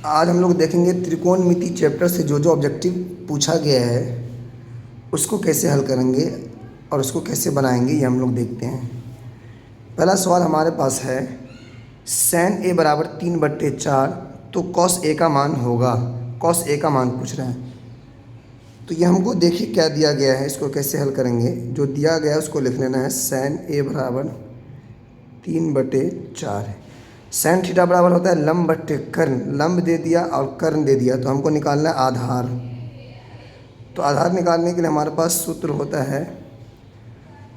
आज हम लोग देखेंगे त्रिकोणमिति चैप्टर से जो ऑब्जेक्टिव पूछा गया है उसको कैसे हल करेंगे और उसको कैसे बनाएंगे, ये हम लोग देखते हैं। पहला सवाल हमारे पास है sin a बराबर 3/4, तो cos a का मान होगा। cos a का मान पूछ रहा है, तो ये हमको देखिए क्या दिया गया है, इसको कैसे हल करेंगे। जो दिया गया है उसको लिख लेना है। sin a बराबर 3/4 है। सैन थीटा बराबर होता है लंब बट्टे कर्ण। लंब दे दिया और कर्ण दे दिया, तो हमको निकालना है आधार। तो आधार निकालने के लिए हमारे पास सूत्र होता है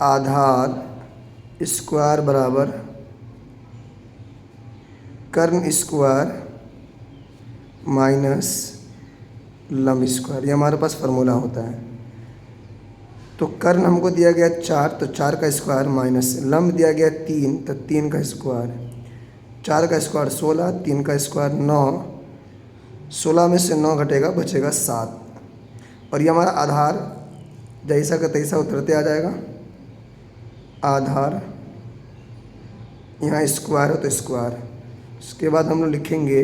आधार स्क्वायर बराबर कर्ण स्क्वायर माइनस लंब स्क्वायर, ये हमारे पास फार्मूला होता है। तो कर्ण हमको दिया गया 4, तो 4 का स्क्वायर माइनस लंब दिया गया 3, तो 3 का स्क्वायर। 4 का स्क्वायर 16, 3 का स्क्वायर 9, 16 में से 9 घटेगा बचेगा 7। और ये हमारा आधार जैसा का तैसा उतरते आ जाएगा। आधार यहाँ स्क्वायर हो तो स्क्वायर, उसके बाद हम लोग लिखेंगे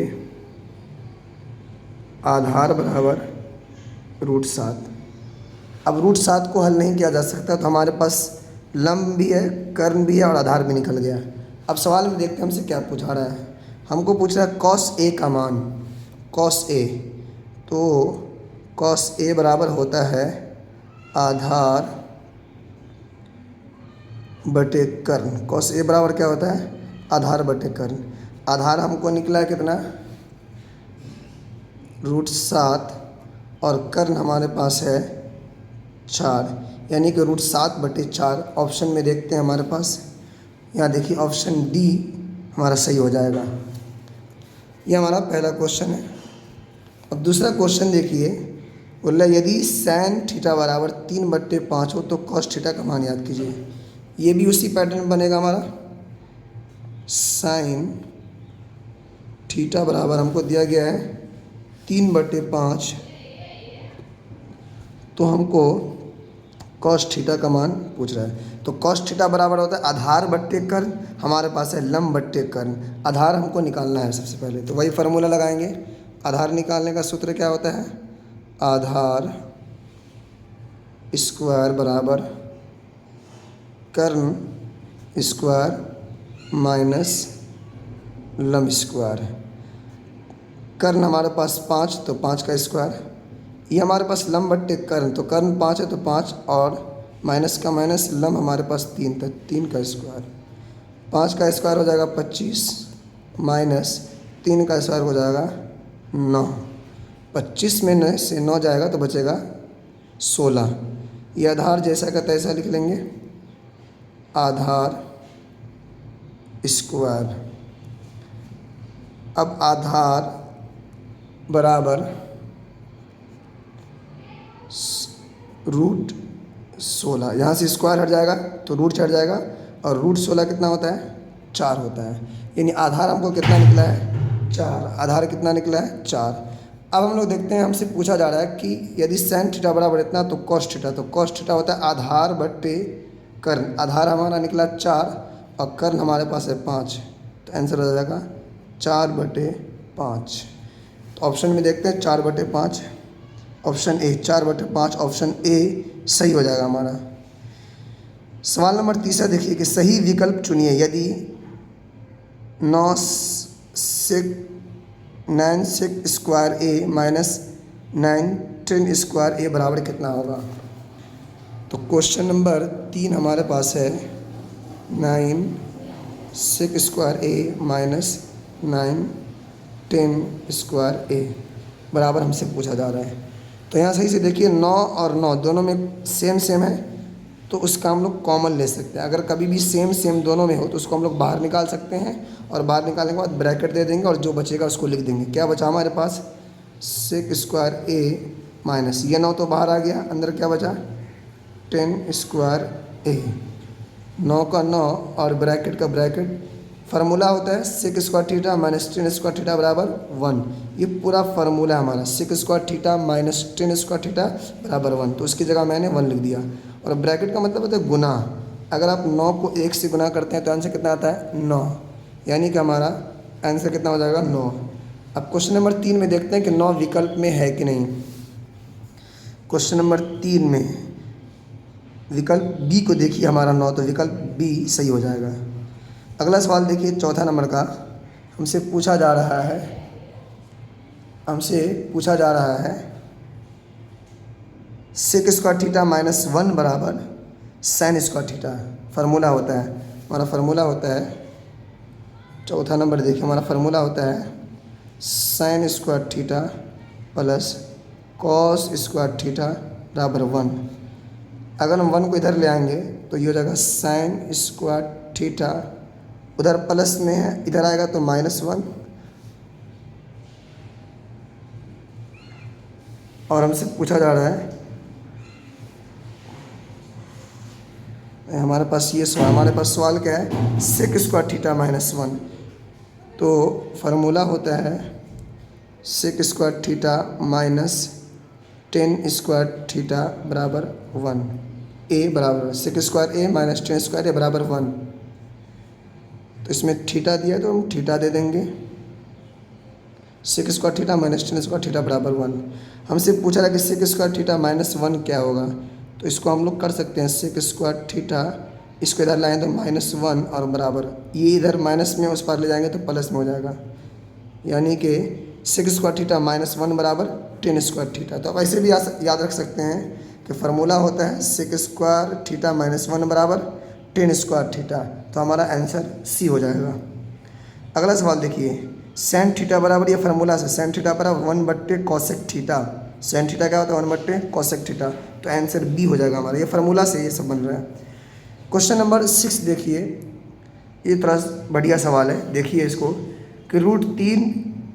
आधार बराबर √7। अब √7 को हल नहीं किया जा सकता, तो हमारे पास लंब भी है, कर्ण भी है और आधार भी निकल गया। अब सवाल में देखते हैं हमसे क्या पूछा रहा है। हमको पूछ रहा है cos a का मान। cos a, तो cos a बराबर होता है आधार बटे कर्ण। cos a बराबर क्या होता है? आधार बटे कर्ण। आधार हमको निकला है कितना? √7, और कर्ण हमारे पास है 4, यानी कि √7/4। ऑप्शन में देखते हैं हमारे पास, यहाँ देखिए ऑप्शन डी हमारा सही हो जाएगा। ये हमारा पहला क्वेश्चन है। अब दूसरा क्वेश्चन देखिए, बोला यदि sin थीटा बराबर 3/5 हो तो cos थीटा का मान याद कीजिए। ये भी उसी पैटर्न बनेगा हमारा। sin थीटा बराबर हमको दिया गया है 3/5, तो हमको cos थीटा का मान पूछ रहा है। तो cos थीटा बराबर होता है आधार बट्टे कर्ण, हमारे पास है लंब बट्टे कर्ण। आधार हमको निकालना है सबसे पहले, तो वही फार्मूला लगाएंगे। आधार निकालने का सूत्र क्या होता है? आधार स्क्वायर बराबर कर्ण स्क्वायर माइनस लंब स्क्वायर। कर्ण हमारे पास 5, तो 5 का स्क्वायर। ये हमारे पास लंब बट्टे कर्ण, तो कर्ण 5 है तो 5, और माइनस का माइनस, लंब हमारे पास 3, तो 3 का स्क्वायर। 5 का स्क्वायर हो जाएगा 25, माइनस 3 का स्क्वायर हो जाएगा 9। 25 में 9 से 9 जाएगा तो बचेगा 16। ये आधार जैसा का तैसा लिख लेंगे। आधार स्क्वायर। अब आधार बराबर √16, यहाँ से स्क्वायर हट जाएगा तो रूट हट जाएगा, और √16 कितना होता है? 4 होता है। यानी आधार हमको कितना निकला है? 4। आधार कितना निकला है? 4। अब हम लोग देखते हैं, हमसे पूछा जा रहा है कि यदि sin थीटा बराबर इतना तो cos थीटा। तो cos थीटा होता है आधार बट्टे कर्ण। आधार हमारा निकला 4 और कर्ण हमारे पास है 5, तो आंसर हो जाएगा 4/5। तो ऑप्शन में देखते हैं 4/5, ऑप्शन ए 4/5, ऑप्शन ए सही हो जाएगा हमारा। सवाल नंबर तीसरा देखिए कि सही विकल्प चुनिए यदि 9 sec square A minus 9 tan square A बराबर कितना होगा। तो क्वेश्चन नंबर 3 हमारे पास है 9 sec square A minus 9 tan square A बराबर हमसे पूछा जा रहा है। तो यहाँ सही से देखिए 9 और 9 दोनों में सेम है, तो उसका हम लोग कॉमन ले सकते हैं। अगर कभी भी सेम दोनों में हो तो उसको हम लोग बाहर निकाल सकते हैं, और बाहर निकालने के बाद ब्रैकेट दे देंगे और जो बचेगा उसको लिख देंगे। क्या बचा हमारे पास? sec स्क्वायर ए माइनस ये 9 तो बाहर आ गया, अंदर क्या बचा? tan स्क्वायर ए। 9 का 9 और ब्रैकेट का ब्रैकेट। फार्मूला होता है sec square theta minus tan square theta बराबर 1। ये पूरा फार्मूला है हमारा, sec square theta minus tan square theta बराबर 1। तो उसकी जगह मैंने 1 लिख दिया। और ब्रैकेट का मतलब होता है गुना। अगर आप 9 को 1 से गुना करते हैं तो आंसर कितना आता है? 9, यानी कि हमारा आंसर कितना हो जाएगा? 9। अब क्वेश्चन नंबर 3 में देखते हैं कि 9 विकल्प में है कि नहीं। क्वेश्चन नंबर 3 में विकल्प बी को देखिए, हमारा 9, तो विकल्प बी सही हो जाएगा। अगला सवाल देखिए, चौथा नंबर का। हमसे पूछा जा रहा है सेक स्क्वायर थीटा माइनस 1 बराबर साइन स्क्वायर थीटा। फार्मूला होता है, हमारा फार्मूला होता है, चौथा नंबर देखिए, हमारा फार्मूला होता है sine square theta plus cos square theta बराबर 1। अगर हम 1 को इधर ले आएंगे तो ये हो जाएगा साइन स्क्वायर थीटा, उधर प्लस में है, इधर आएगा तो -1। और हमसे पूछा जा रहा है, हमारे पास सवाल क्या है, सेक स्क्वायर थीटा -1। तो फार्मूला होता है sec square theta minus tan square theta बराबर 1। ए बराबर sec square A minus tan square A बराबर 1। तो इसमें थीटा दिया तो हम थीटा दे देंगे, sec square theta minus tan square theta बराबर 1। हमसे पूछा रहा कि सेक स्क्वायर थीटा -1 क्या होगा, तो इसको हम लोग कर सकते हैं सेक स्क्वायर थीटा, इसको इधर लाएँ तो -1 और बराबर, ये इधर माइनस में उस पार ले जाएंगे तो प्लस में हो जाएगा, यानी कि सेक स्क्वायर थीटा -1 बराबर टेन स्क्वायर थीटा। तो आप ऐसे भी याद रख सकते हैं कि फार्मूला होता है सेक स्क्वायर थीटा -1 बराबर टेन स्क्वायर थीटा। तो हमारा आंसर सी हो जाएगा। अगला सवाल देखिए, सैन थीटा बराबर, ये फार्मूला से सैन थीटा बराबर 1/कोसेक थीटा। सैन थीटा क्या होता है, 1/कोसेक थीटा। तो आंसर बी हो जाएगा हमारा, ये फार्मूला से ये सब बन रहा है। क्वेश्चन नंबर 6 देखिए, ये थोड़ा बढ़िया सवाल है, देखिए इसको कि √3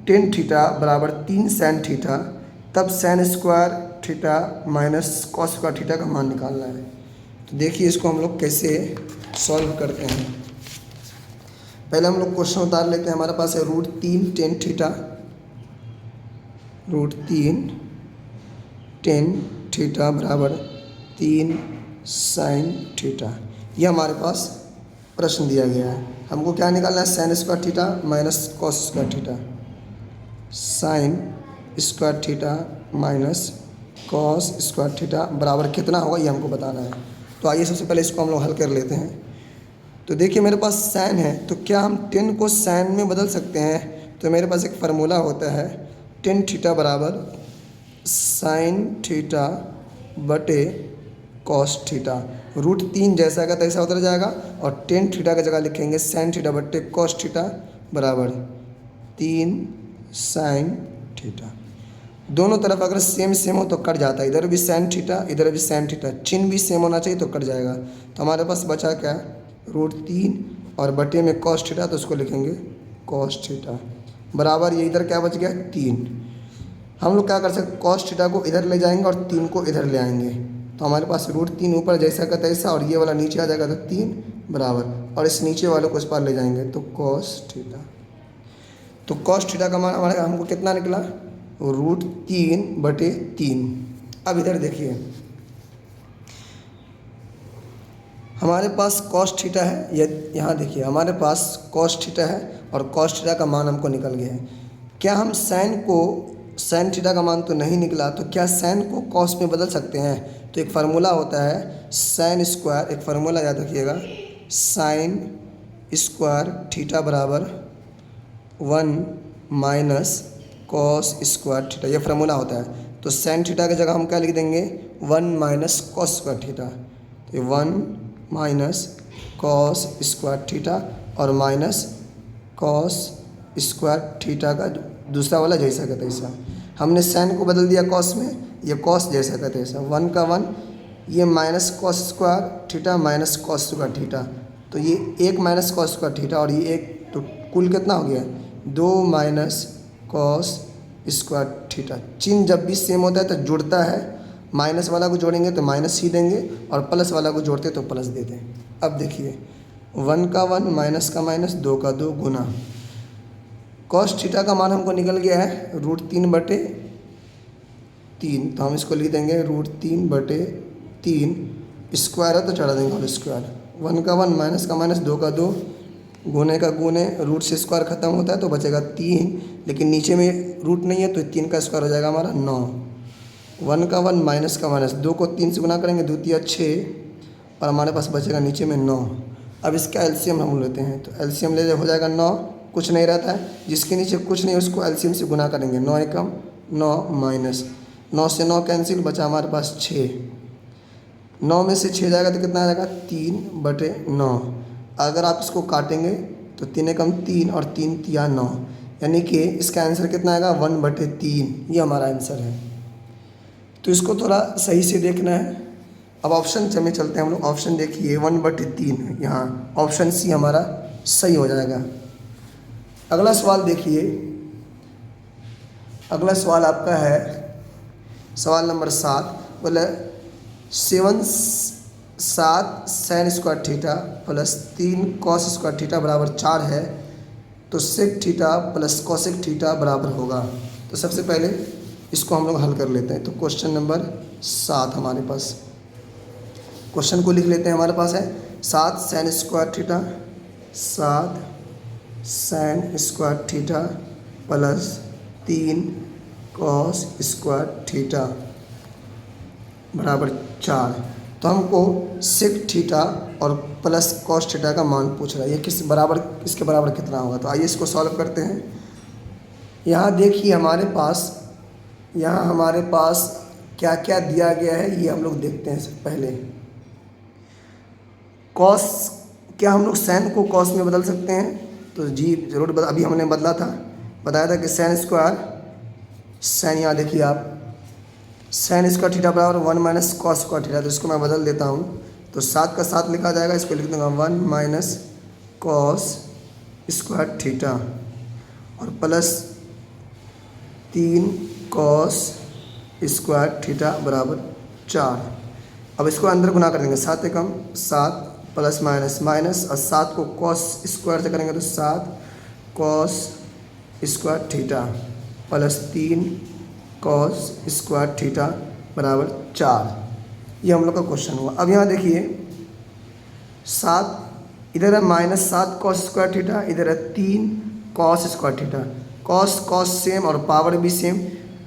टेन थीटा बराबर 3 सैन थीटा, तब sin square theta minus cos square theta का मान निकालना है। तो देखिए इसको हम लोग कैसे सॉल्व करते हैं। पहले हम लोग क्वेश्चन उतार लेते हैं। हमारे पास है √3 टेन थीटा, √3 टेन थीटा बराबर 3 साइन थीटा। ये हमारे पास प्रश्न दिया गया है। हमको क्या निकालना है, sine square theta minus cos square theta. Sine square theta minus cos square theta बराबर कितना होगा, ये हमको बताना है। तो आइए सबसे पहले इसको हम लोग हल कर लेते हैं। तो देखिए मेरे पास साइन है, तो क्या हम टेन को साइन में बदल सकते हैं। तो मेरे पास एक फार्मूला होता है टेन थीटा बराबर साइन थीटा बटे कॉस थीटा। √3 जैसा का तैसा उतर जाएगा और टेन थीटा की जगह लिखेंगे साइन थीटा बटे कॉस थीटा बराबर 3 साइन थीटा। दोनों तरफ अगर सेम हो तो कट जाता है, इधर भी साइन थीटा इधर भी साइन थीटा, चिन्ह भी सेम होना चाहिए तो कट जाएगा। तो हमारे पास बचा क्या, √3 और बटे में कॉस थीटा, तो उसको लिखेंगे कॉस थीटा बराबर, ये इधर क्या बच गया 3। हम लोग क्या कर सकते, कॉस थीटा को इधर ले जाएंगे और 3 को इधर ले आएंगे। तो हमारे पास √3 ऊपर जैसा का तैसा और ये वाला नीचे आ जाएगा, तो 3 बराबर, और इस नीचे वाले को इस पार ले जाएंगे तो कॉस थीटा। तो कॉस थीटा का मान हमारे हमको कितना निकला, √3/3। अब इधर देखिए हमारे पास कॉस थीटा है, ये यहाँ देखिए हमारे पास कॉस थीटा है और कॉस थीटा का मान हमको निकल गया है। क्या हम साइन थीटा का मान तो नहीं निकला, तो क्या साइन को कॉस में बदल सकते हैं। तो एक फार्मूला होता है साइन स्क्वायर, एक फार्मूला याद रखिएगा, साइन स्क्वायर थीटा बराबर 1 माइनस कॉस स्क्वायर थीटा, ये फार्मूला होता है। तो साइन थीटा की जगह हम क्या लिख देंगे, 1 माइनस कॉस स्क्वायर थीटा। तो 1 माइनस कॉस स्क्वायर थीटा और माइनस कॉस स्क्वायर थीटा का दूसरा वाला जैसा का तैसा। हमने साइन को बदल दिया कॉस में, ये कॉस जैसा का तैसा, 1 का 1, ये minus cos square theta minus cos square theta, तो ये 1 माइनस कॉस स्क्वायर थीटा और ये 1, तो कुल कितना हो गया 2 माइनस कॉस स्क्वायर थीटा। चिन्ह जब भी सेम होता है तो जुड़ता है, माइनस वाला को जोड़ेंगे तो माइनस ही देंगे और प्लस वाला को जोड़ते तो प्लस देते हैं। अब देखिए 1 का 1 माइनस का माइनस 2 का 2 गुना कॉस थीटा का मान हमको निकल गया है √3/3। तो हम इसको लिख देंगे √3/3, स्क्वायर है तो चढ़ा देंगे होल स्क्वायर, 1 का 1 माइनस का माइनस 2 का 2 गुने का गुने, रूट से स्क्वायर ख़त्म होता है तो बचेगा 3, लेकिन नीचे में रूट नहीं है तो 3 का स्क्वायर हो जाएगा हमारा 9। 1 का 1 माइनस का माइनस, 2 को 3 से गुना करेंगे, 2 तिया 6 और हमारे पास बचेगा नीचे में 9। अब इसका एलसीएम हम लेते हैं, तो एलसीएम ले हो जाएगा 9, कुछ नहीं रहता है, जिसके नीचे कुछ नहीं उसको एलसीएम से गुना करेंगे। 9 एकम 9 माइनस 9 से 9 कैंसिल, बचा हमारे पास 6। 9 में से 6 जाएगा तो कितना आ जाएगा 3/9। अगर आप इसको काटेंगे तो 3 एकम 3 और 3 तिया 9, यानी कि इसका आंसर कितना आएगा 1/3। ये हमारा आंसर है। तो इसको थोड़ा सही से देखना है। अब ऑप्शन में चलते हैं हम लोग। ऑप्शन देखिए 1/3, यहाँ ऑप्शन सी हमारा सही हो जाएगा। अगला सवाल देखिए, अगला सवाल आपका है सवाल नंबर 7। बोले 7 sin square theta plus 3 cos square theta बराबर 4 है, तो sec theta plus cosec theta बराबर होगा। तो सबसे पहले इसको हम लोग हल कर लेते हैं। तो क्वेश्चन नंबर 7 हमारे पास, क्वेश्चन को लिख लेते हैं। हमारे पास है 7 sin square theta, 7 sin square theta plus 3 cos square theta बराबर 4। तो हमको सेक थीटा और प्लस कॉस थीटा का मान पूछ रहा है, ये किसके बराबर कितना होगा। तो आइए इसको सॉल्व करते हैं। यहाँ देखिए हमारे पास क्या क्या दिया गया है, ये हम लोग देखते हैं। पहले कॉस, क्या हम लोग साइन को कॉस में बदल सकते हैं? तो जी जरूर, अभी हमने बताया था कि साइन स्क्वायर, साइन यहाँ देखिए आप, साइन स्क्वायर थीटा बराबर 1 माइनस कॉस स्क्वायर थीटा। तो इसको मैं बदल देता हूँ, तो 7 का 7 लिखा जाएगा, इसको लिख दूँगा 1 माइनस कॉस स्क्वायर थीटा और प्लस 3 कॉस स्क्वायर थीटा बराबर 4। अब इसको अंदर गुना कर देंगे, 7 एकम 7 प्लस माइनस माइनस, और 7 को कॉस स्क्वायर से करेंगे तो 7 cos square theta plus 3 cos square theta बराबर 4। ये हम लोग का क्वेश्चन हुआ। अब यहाँ देखिए 7 इधर है माइनस 7 कॉस स्क्वायर थीटा, इधर है 3 cos square theta. Cos same और पावर भी सेम,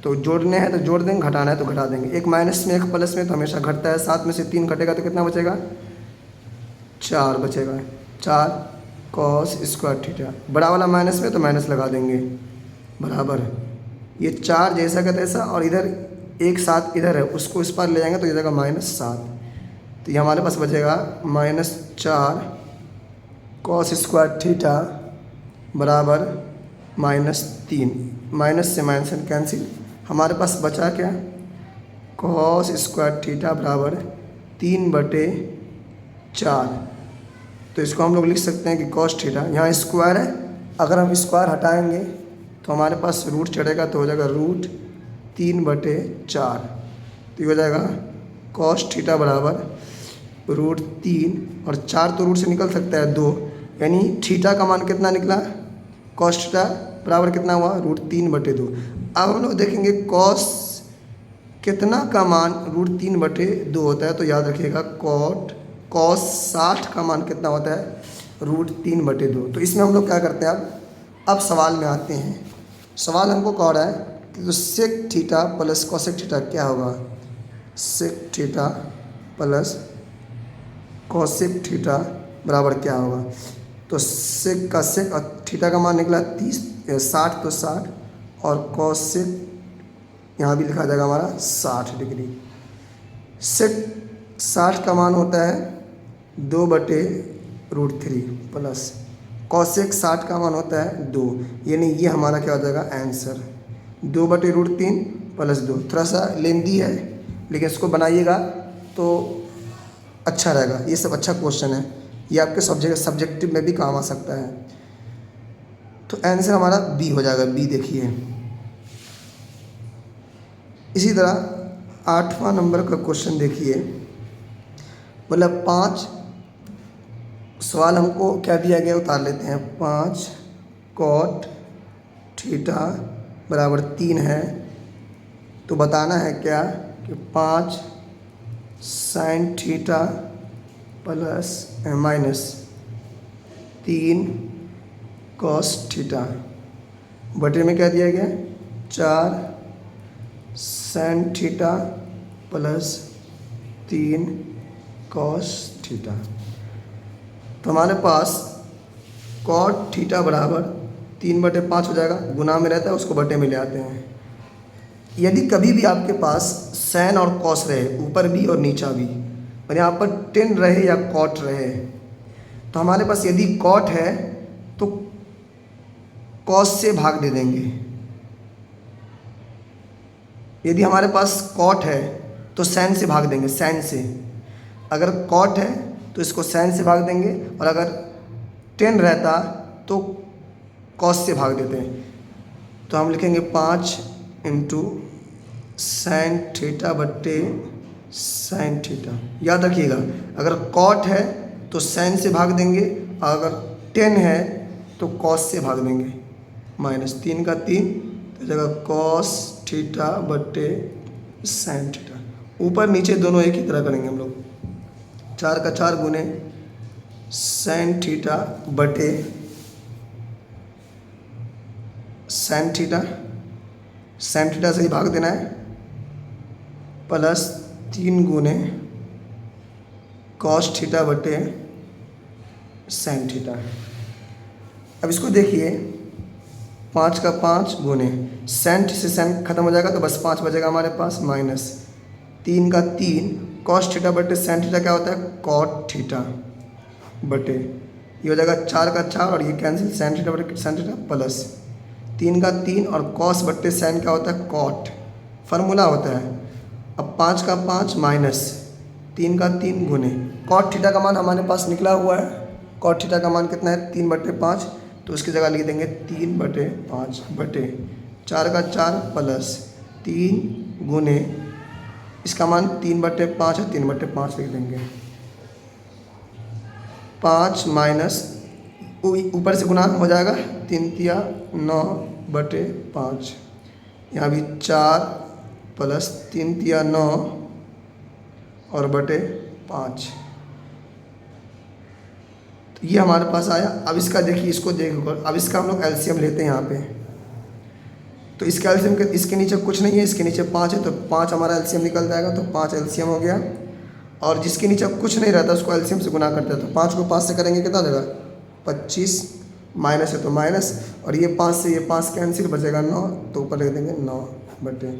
तो जोड़ने हैं तो जोड़ देंगे, घटाना है तो घटा देंगे। एक माइनस में एक प्लस में तो हमेशा घटता है। 7 में से 3 घटेगा तो कितना बचेगा 4 बचेगा। 4 कॉस स्क्वायर थीटा, बड़ा वाला माइनस में तो माइनस लगा देंगे बराबर, ये 4 जैसा का तैसा, और इधर एक 7 इधर है उसको इस पर ले जाएंगे तो ये जाएगा -7। तो ये हमारे पास बचेगा -4 कॉस स्क्वायर थीटा बराबर -3। माइनस से माइनस कैंसिल, हमारे पास बचा क्या कॉस स्क्वायर थीटा बराबर 3/4। तो इसको हम लोग लिख सकते हैं कि कॉस थीटा, यहाँ स्क्वायर है, अगर हम स्क्वायर हटाएंगे तो हमारे पास रूट चढ़ेगा तो हो जाएगा √3/4। तो ये हो जाएगा कॉस थीटा बराबर √3, और 4 तो रूट से निकल सकता है 2, यानी थीटा का मान कितना निकला, कॉस थीटा बराबर कितना हुआ √3/2। अब हम लोग देखेंगे कॉस कितना का मान √3/2 होता है, तो याद रखिएगा कॉस 60 का मान कितना होता है √3/2। तो इसमें हम लोग क्या करते हैं, अब सवाल में आते हैं। सवाल हमको कह रहा है कि तो sec theta plus cosec theta क्या होगा, sec theta plus cosec theta बराबर क्या होगा। तो सेक का सेक और थीटा का मान निकला 60, तो 60, और कॉसेक यहाँ भी लिखा जाएगा हमारा 60 डिग्री। सेक 60 का मान होता है 2/√3 प्लस कॉसेक 60 का मान होता है 2, यानी ये हमारा क्या हो जाएगा आंसर 2/√3 प्लस 2। थोड़ा सा लेंदी है लेकिन इसको बनाइएगा तो अच्छा रहेगा। ये सब अच्छा क्वेश्चन है, ये आपके सब्जेक्टिव में भी काम आ सकता है। तो आंसर हमारा बी हो जाएगा, बी देखिए। इसी तरह 8वां नंबर का क्वेश्चन देखिए, मतलब 5 सवाल हमको क्या दिया गया उतार लेते हैं। 5 कॉट थीटा बराबर 3 है, तो बताना है क्या कि 5 sine theta plus minus 3 cos theta बटे में क्या दिया गया 4 sin theta plus 3 cos theta. तो हमारे पास कॉट थीटा बराबर 3/5 हो जाएगा, गुना में रहता है उसको बटे में ले आते हैं। यदि कभी भी आपके पास सैन और कॉस रहे, ऊपर भी और नीचा भी, और यहाँ पर टेन रहे या कॉट रहे, तो हमारे पास यदि कॉट है तो कॉस से भाग दे देंगे। यदि हमारे पास कॉट है तो सैन से भाग देंगे, सैन से। अगर कॉट है तो इसको सैन से भाग देंगे, और अगर टेन रहता तो कॉस से भाग देते हैं। तो हम लिखेंगे 5 इंटू सैन थीटा बट्टे सैन थीटा। याद रखिएगा, अगर कॉट है तो सैन से भाग देंगे, और अगर टेन है तो कॉस से भाग देंगे। -3 का 3 तो जगह कॉस थीटा बट्टे सैन थीटा। ऊपर नीचे दोनों एक ही तरह करेंगे हम लोग। 4 का 4 गुने सैन थीटा बटे सैन थीटा, सैन थीटा से ही भाग देना है, प्लस 3 गुने कॉस थीटा बटे सैन थीटा। अब इसको देखिए, 5 का 5 गुने सैन से सैन खत्म हो जाएगा तो बस 5 बचेगा हमारे पास, माइनस 3 का 3 कॉस थीटा बटे सैन थीटा क्या होता है कॉट थीटा बटे, ये हो जाएगा 4 का 4 और ये कैंसिल, सैन थीटा बटे सैन थीटा, प्लस 3 का 3 और कॉस बट्टे सैन क्या होता है कॉट, फार्मूला होता है। अब 5 का 5 माइनस 3 का 3 गुने कॉट थीटा का मान हमारे पास निकला हुआ है। कॉट थीटा का मान कितना है 3/5, तो उसकी जगह लिख देंगे 3/5 बटे 4 का 4 प्लस 3 गुने इसका मान 3/5 है, 3/5 लिख देंगे। 5 माइनस ऊपर से गुना हो जाएगा, 3 तिया 9/5, यहाँ भी 4 प्लस 3 तिया 9 और बटे 5, तो ये हमारे पास आया। अब इसका देखिए, इसको देखो, अब इसका हम लोग एलसीएम लेते हैं यहाँ पे। तो इसका एलसीएम के इसके नीचे कुछ नहीं है, इसके नीचे 5 है, तो 5 हमारा एलसीएम निकल जाएगा, तो 5 एलसीएम हो गया। और जिसके नीचे कुछ नहीं रहता उसको एलसीएम से गुना करते हैं, तो 5 को 5 से करेंगे कितना देगा 25, माइनस है तो माइनस, और ये 5 से ये 5 कैंसिल, बचेगा 9, तो ऊपर लिख देंगे 9 बटे,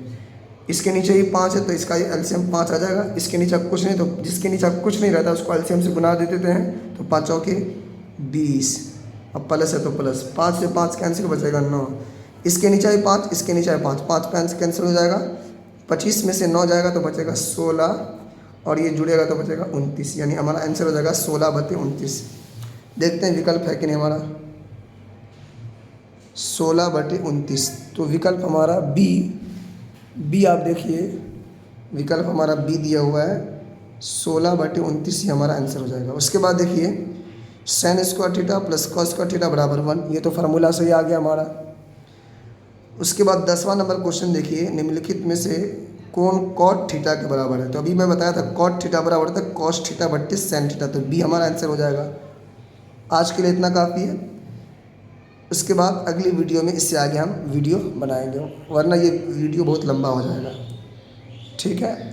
इसके नीचे ही 5 है तो इसका ये एलसीएम 5 आ जाएगा। इसके नीचे कुछ नहीं, तो जिसके नीचे कुछ नहीं रहता उसको एलसीएम से गुना दे देते हैं, तो 5 के 20, अब प्लस है तो प्लस, 5 से 5 कैंसिल, बचेगा 9, इसके नीचे ही 5, इसके नीचे ही 5, 5 कैंसिल हो जाएगा, 25 में से 9 जाएगा तो बचेगा 16, और ये जुड़ेगा तो बचेगा 29, यानी हमारा आंसर हो जाएगा 16/29। देखते हैं विकल्प है कि नहीं हमारा 16/29, तो विकल्प हमारा बी आप देखिए, विकल्प हमारा बी दिया हुआ है, 16/29 ही हमारा आंसर हो जाएगा। उसके बाद देखिए sin square theta plus cos square theta बराबर 1, ये तो फार्मूला से ही आ गया हमारा। उसके बाद 10वां नंबर क्वेश्चन देखिए, निम्नलिखित में से कौन कॉट थीटा के बराबर है। तो अभी मैं बताया था कॉट थीटा बराबर था कॉस थीटा बट्टे सैन थीटा, तो बी हमारा आंसर हो जाएगा। आज के लिए इतना काफ़ी है, उसके बाद अगली वीडियो में इससे आगे हम वीडियो बनाएंगे, वरना ये वीडियो बहुत लंबा हो जाएगा। ठीक है।